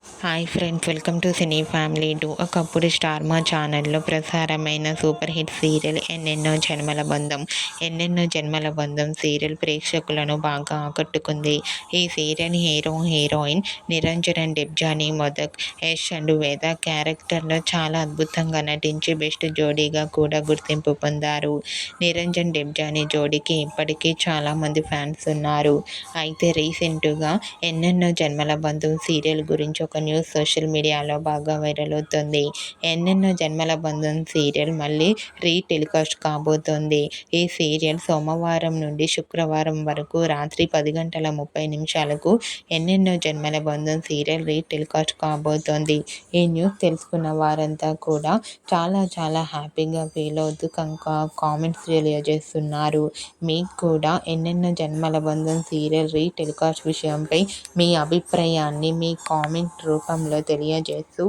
Hi friends, welcome to cine family two. ఒకప్పుడు star మా ఛానల్లో ప్రసారమైన సూపర్ హిట్ సీరియల్ ఎన్నెన్నో జన్మల బంధం. ఎన్నెన్నో జన్మల బంధం సీరియల్ ప్రేక్షకులను బాగా ఆకట్టుకుంది. ఈ serial heroine Niranjan Debjani, Modak, Yash and Veda క్యారెక్టర్లో చాలా అద్భుతంగా నటించి బెస్ట్ జోడీగా కూడా గుర్తింపు పొందారు. నిరంజన్ డెబ్జానీ జోడీకి ఇప్పటికీ చాలా మంది ఫ్యాన్స్ ఉన్నారు. అయితే రీసెంట్గా ఎన్నెన్నో జన్మల బంధం సీరియల్ గురించి ఒక న్యూస్ సోషల్ మీడియాలో బాగా వైరల్ అవుతుంది. ఎన్నెన్నో జన్మల బంధం సీరియల్ మళ్ళీ టెలికాస్ట్ కాబోతోంది. ఈ సీరియల్ సోమవారం నుండి శుక్రవారం వరకు రాత్రి 10:30 ఎన్నెన్నో జన్మల బంధం సీరియల్ టెలికాస్ట్ కాబోతోంది. ఈ న్యూస్ తెలుసుకున్న వారంతా కూడా చాలా హ్యాపీగా ఫీల్ అవుతూ కామెంట్స్ తెలియజేస్తున్నారు. మీకు కూడా ఎన్నెన్నో జన్మల బంధం సీరియల్ టెలికాస్ట్ విషయంపై మీ అభిప్రాయాన్ని మీ కామెంట్ రూపంలో తెలియజేస్తూ